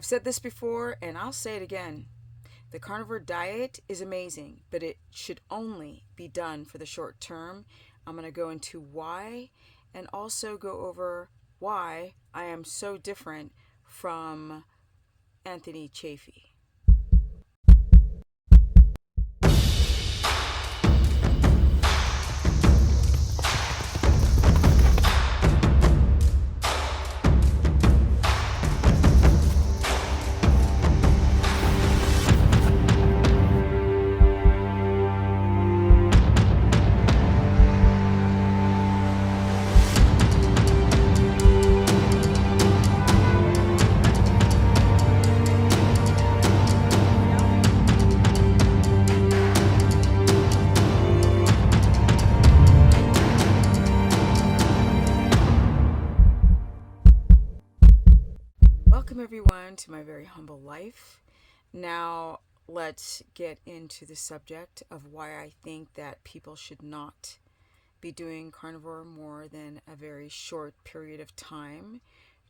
I've said this before and I'll say it again. The carnivore diet is amazing, but it should only be done for the short term. I'm going to go into why and also go over why I am so different from Anthony Chafee. Welcome, everyone, to my very humble life. Now, let's get into the subject of why I think that people should not be doing carnivore more than a very short period of time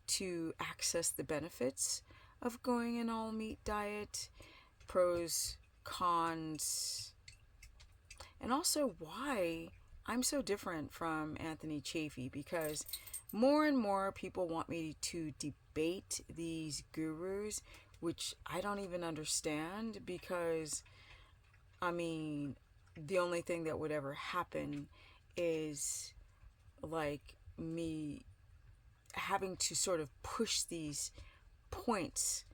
to access the benefits of going an all meat diet, pros, cons, and also why I'm so different from Anthony Chafee, because more and more people want me to debate these gurus, which I don't even understand because, I mean, the only thing that would ever happen is like me having to sort of push these points,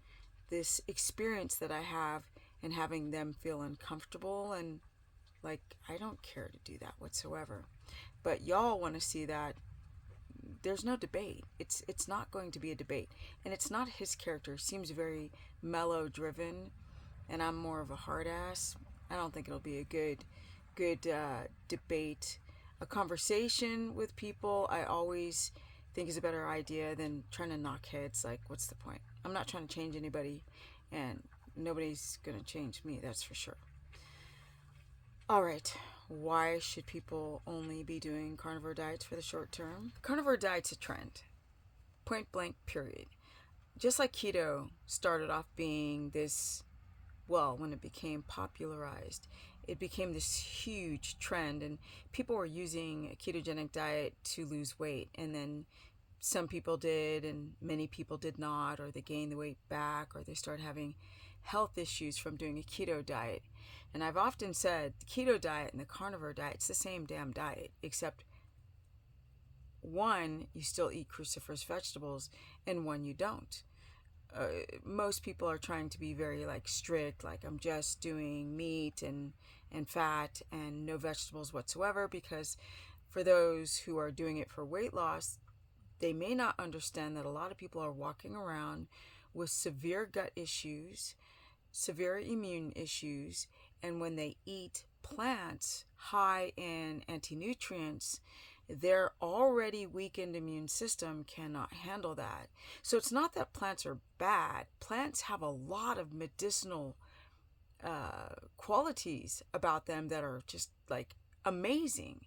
this experience that I have, and having them feel uncomfortable. And like, I don't care to do that whatsoever. But y'all want to see that there's no debate. It's not going to be a debate. And it's not his character. He seems very mellow driven, and I'm more of a hard ass. I don't think it'll be a good debate. A conversation with people, I always think is a better idea than trying to knock heads. Like, what's the point? I'm not trying to change anybody, and nobody's gonna change me, that's for sure. All right, why should people only be doing carnivore diets for the short term? Carnivore diet's a trend, point blank, period. Just like keto started off being this, well, when it became popularized, it became this huge trend, and people were using a ketogenic diet to lose weight. And then some people did, and many people did not, or they gained the weight back, or they started having health issues from doing a keto diet. And I've often said the keto diet and the carnivore diet, it's the same damn diet, except one, you still eat cruciferous vegetables, and one, you don't. Most people are trying to be very like strict, like I'm just doing meat and fat and no vegetables whatsoever, because for those who are doing it for weight loss, they may not understand that a lot of people are walking around with severe gut issues, severe immune issues, and when they eat plants high in anti-nutrients, their already weakened immune system cannot handle that. So it's not that plants are bad. Plants have a lot of medicinal qualities about them that are just like amazing.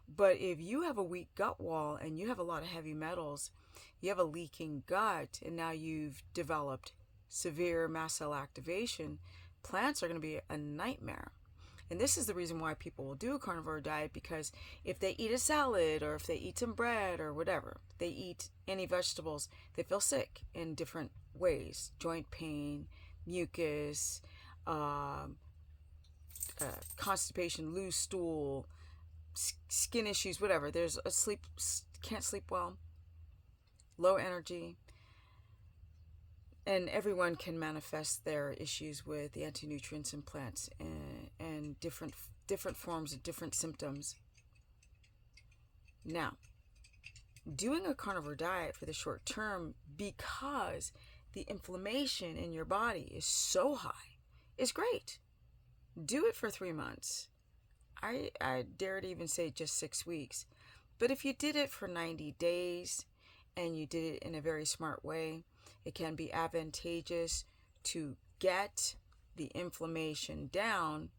But if you have a weak gut wall and you have a lot of heavy metals, you have a leaking gut, and now you've developed severe mast cell activation, plants are going to be a nightmare. And this is the reason why people will do a carnivore diet, because if they eat a salad or if they eat some bread or whatever, they eat any vegetables, they feel sick in different ways. Joint pain, mucus, constipation, loose stool, skin issues, whatever. There's a can't sleep well, low energy. And everyone can manifest their issues with the anti-nutrients in plants, and different forms of different symptoms. Now, doing a carnivore diet for the short term, because the inflammation in your body is so high, is great. Do it for 3 months. I dare to even say just 6 weeks. But if you did it for 90 days and you did it in a very smart way, it can be advantageous to get the inflammation down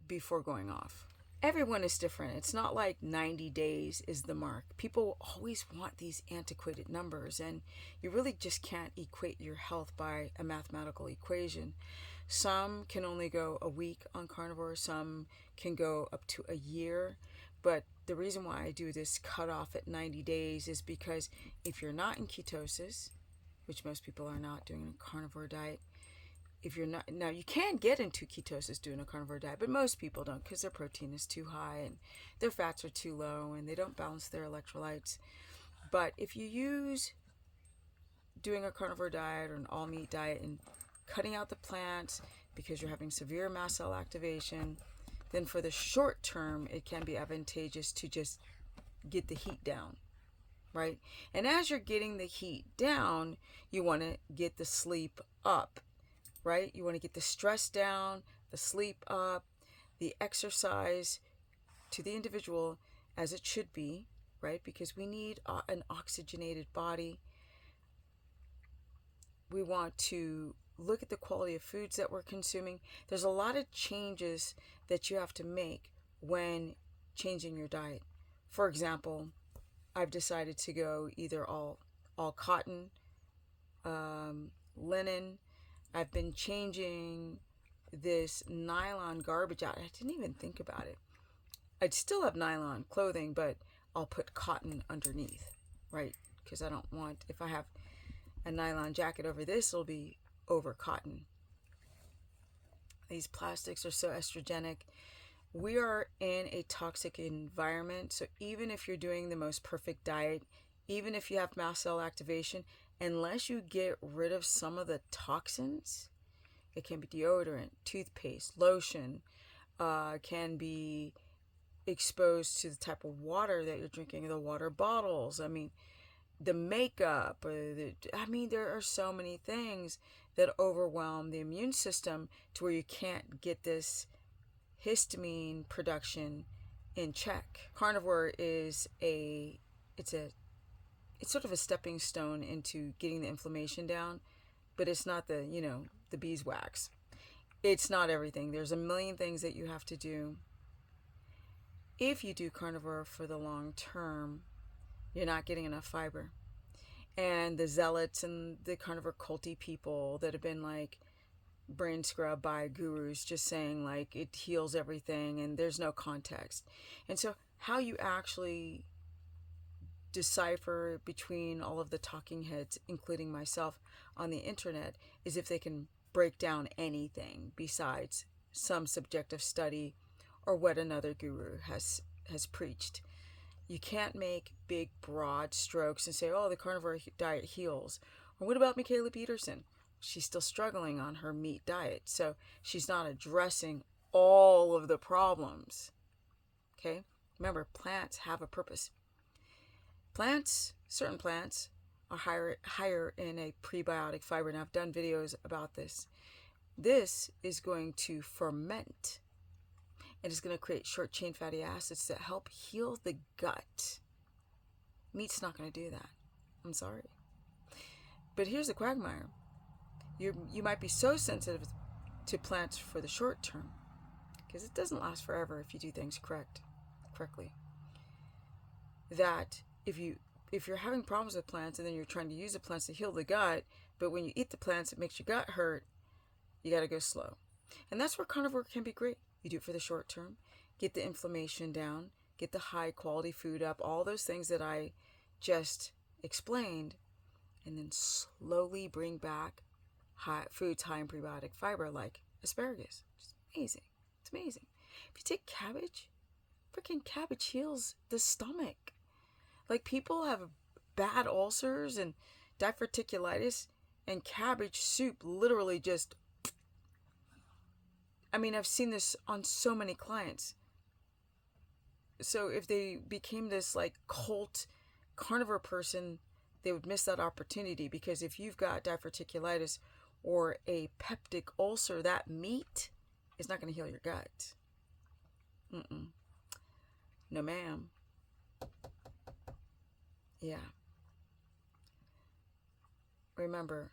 before going off. everyone is different. It's not like 90 days is the mark. People always want these antiquated numbers, and you really just can't equate your health by a mathematical equation. Some can only go a week on carnivore, some can go up to a year. But the reason why I do this cutoff at 90 days is because if you're not in ketosis, which most people are not doing a carnivore diet, if you're not, now you can get into ketosis doing a carnivore diet, but most people don't because their protein is too high and their fats are too low and they don't balance their electrolytes. But if you use doing a carnivore diet or an all meat diet and cutting out the plants because you're having severe mast cell activation, then for the short term, it can be advantageous to just get the heat down, right? And as you're getting the heat down, you want to get the sleep up, right? You want to get the stress down, the sleep up, the exercise to the individual as it should be, right? Because we need an oxygenated body. We want to look at the quality of foods that we're consuming. There's a lot of changes that you have to make when changing your diet. For example, I've decided to go either all cotton, linen. I've been changing this nylon garbage out. I didn't even think about it. I'd still have nylon clothing, but I'll put cotton underneath, right? Because I don't want, if I have a nylon jacket over this, it'll be over cotton. These plastics are so estrogenic. We are in a toxic environment. So even if you're doing the most perfect diet, even if you have mast cell activation, unless you get rid of some of the toxins, it can be deodorant, toothpaste, lotion, can be exposed to the type of water that you're drinking, the water bottles. I mean, the makeup. There are so many things that overwhelm the immune system to where you can't get this histamine production in check. Carnivore is it's sort of a stepping stone into getting the inflammation down, but it's not the beeswax. It's not everything. There's a million things that you have to do. If you do carnivore for the long term, you're not getting enough fiber. And the zealots and the carnivore culty people that have been like brain scrubbed by gurus just saying like it heals everything and there's no context. And so how you actually decipher between all of the talking heads, including myself, on the internet is if they can break down anything besides some subjective study or what another guru has preached. You can't make big, broad strokes and say, oh, the carnivore diet heals. Or what about Mikhaila Peterson? She's still struggling on her meat diet. So she's not addressing all of the problems. Okay? Remember, plants have a purpose. Certain plants are higher in a prebiotic fiber. And I've done videos about this. This is going to ferment. And it's going to create short-chain fatty acids that help heal the gut. Meat's not going to do that. I'm sorry. But here's the quagmire. You might be so sensitive to plants for the short term, because it doesn't last forever if you do things correctly. That if you're having problems with plants and then you're trying to use the plants to heal the gut, but when you eat the plants it makes your gut hurt, you got to go slow. And that's where carnivore can be great. You do it for the short term, get the inflammation down, get the high quality food up, all those things that I just explained, and then slowly bring back foods high in prebiotic fiber like asparagus. It's amazing. It's amazing. If you take cabbage, freaking cabbage heals the stomach. Like people have bad ulcers and diverticulitis, and cabbage soup literally just, I've seen this on so many clients. So if they became this like cult carnivore person, they would miss that opportunity, because if you've got diverticulitis or a peptic ulcer, that meat is not going to heal your gut. No, ma'am. Yeah. Remember,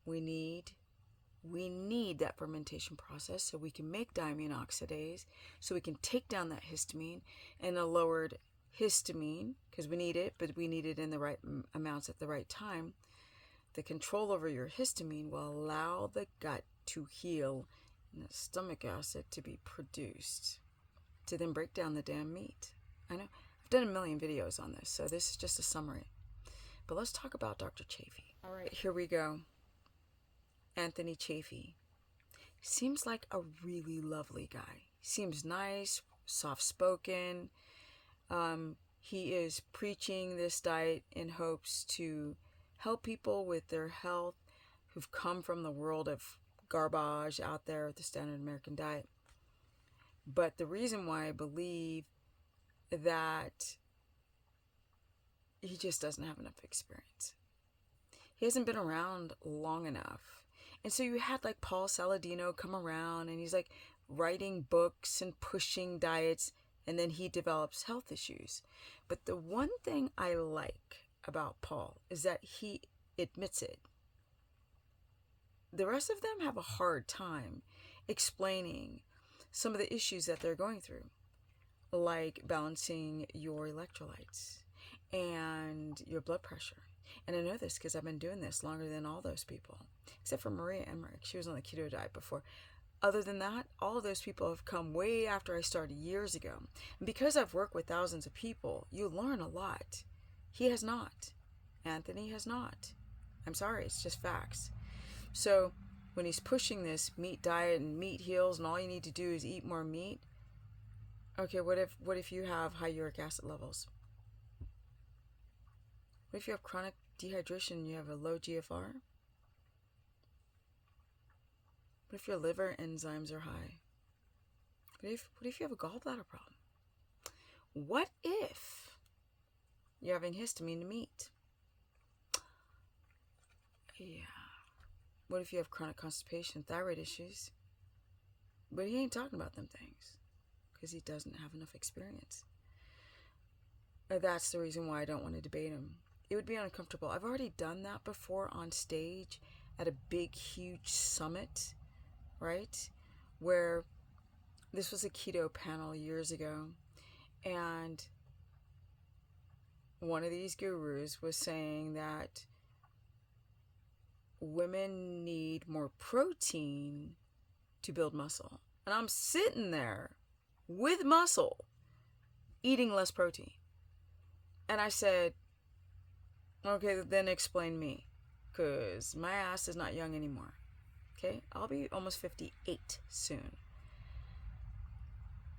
we need We need that fermentation process so we can make diamine oxidase, so we can take down that histamine, and a lowered histamine, because we need it, but we need it in the right amounts at the right time. The control over your histamine will allow the gut to heal and the stomach acid to be produced to then break down the damn meat. I know I've done a million videos on this, so this is just a summary. But let's talk about Dr. Chafee. All right, here we go. Anthony Chafee. Seems like a really lovely guy. Seems nice, soft-spoken. He is preaching this diet in hopes to help people with their health who've come from the world of garbage out there with the standard American diet. But the reason why I believe that he just doesn't have enough experience. He hasn't been around long enough. And so you had like Paul Saladino come around and he's like writing books and pushing diets, and then he develops health issues. But the one thing I like about Paul is that he admits it. The rest of them have a hard time explaining some of the issues that they're going through, like balancing your electrolytes and your blood pressure. And I know this because I've been doing this longer than all those people, except for Maria Emmerich. She was on the keto diet before. Other than that, all of those people have come way after I started years ago. And because I've worked with thousands of people, you learn a lot. He has not. Anthony has not. I'm sorry, it's just facts. So when he's pushing this meat diet and meat heals and all you need to do is eat more meat, okay, what if you have high uric acid levels? What if you have chronic dehydration and you have a low GFR? What if your liver enzymes are high? What if you have a gallbladder problem? What if you're having histamine to meat? Yeah. What if you have chronic constipation, thyroid issues? But he ain't talking about them things because he doesn't have enough experience. That's the reason why I don't want to debate him. It would be uncomfortable. I've already done that before on stage at a big, huge summit, right? Where this was a keto panel years ago. And one of these gurus was saying that women need more protein to build muscle. And I'm sitting there with muscle, eating less protein. And I said, okay, then explain me, because my ass is not young anymore. Okay, I'll be almost 58 soon.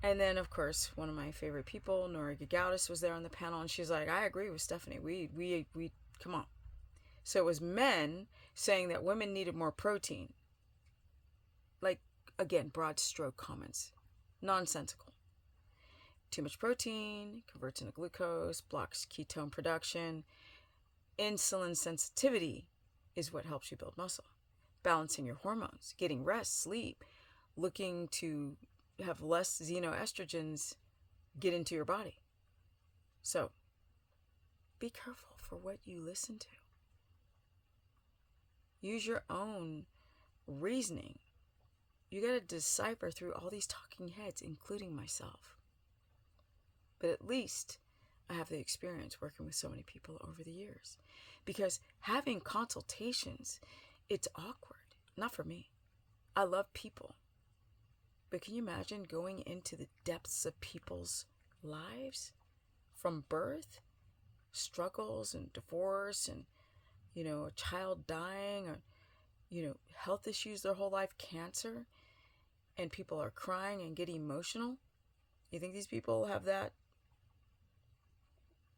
And then, of course, one of my favorite people, Nora Gagaudis, was there on the panel, and she's like, I agree with Stephanie. We come on. So it was men saying that women needed more protein. Like, again, broad stroke comments. Nonsensical. Too much protein converts into glucose, blocks ketone production. Insulin sensitivity is what helps you build muscle. Balancing your hormones, getting rest, sleep, looking to have less xenoestrogens get into your body. So, be careful for what you listen to. Use your own reasoning. You got to decipher through all these talking heads, including myself. But at least I have the experience working with so many people over the years. Because having consultations, it's awkward. Not for me. I love people. But can you imagine going into the depths of people's lives? From birth, struggles and divorce and, a child dying or, health issues their whole life, cancer, and people are crying and get emotional? You think these people have that?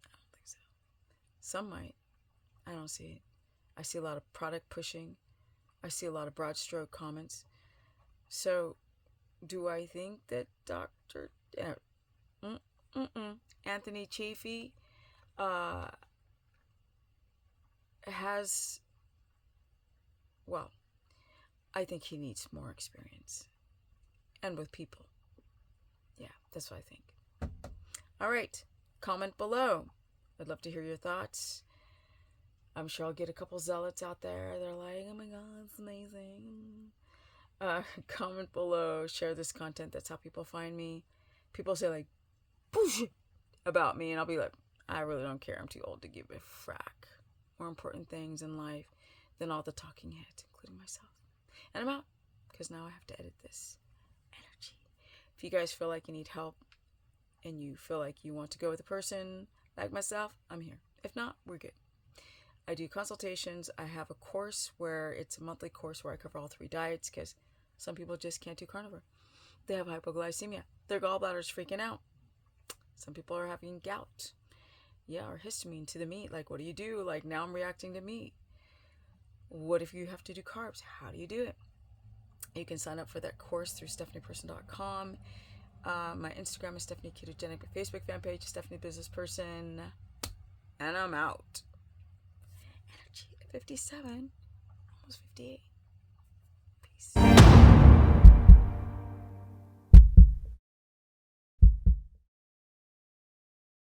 I don't think so. Some might. I don't see it. I see a lot of product pushing. I see a lot of broad stroke comments. So, do I think that Dr. Anthony Chafee has, well, I think he needs more experience. And with people. Yeah, that's what I think. All right, comment below. I'd love to hear your thoughts. I'm sure I'll get a couple zealots out there. They're like, oh my God, it's amazing. Comment below, share this content. That's how people find me. People say like, bullshit about me, and I'll be like, I really don't care. I'm too old to give a frack. More important things in life than all the talking heads, including myself. And I'm out, because now I have to edit this energy. If you guys feel like you need help and you feel like you want to go with a person like myself, I'm here. If not, we're good. I do consultations. I have a course where it's a monthly course where I cover all 3 diets, because some people just can't do carnivore. They have hypoglycemia. Their gallbladder's freaking out. Some people are having gout. Yeah, or histamine to the meat. Like, what do you do? Like, now I'm reacting to meat. What if you have to do carbs? How do you do it? You can sign up for that course through stephanieperson.com. My Instagram is Stephanie Ketogenic. My Facebook fan page is Stephanie Business Person. And I'm out. Energy at 57, almost 58. Peace.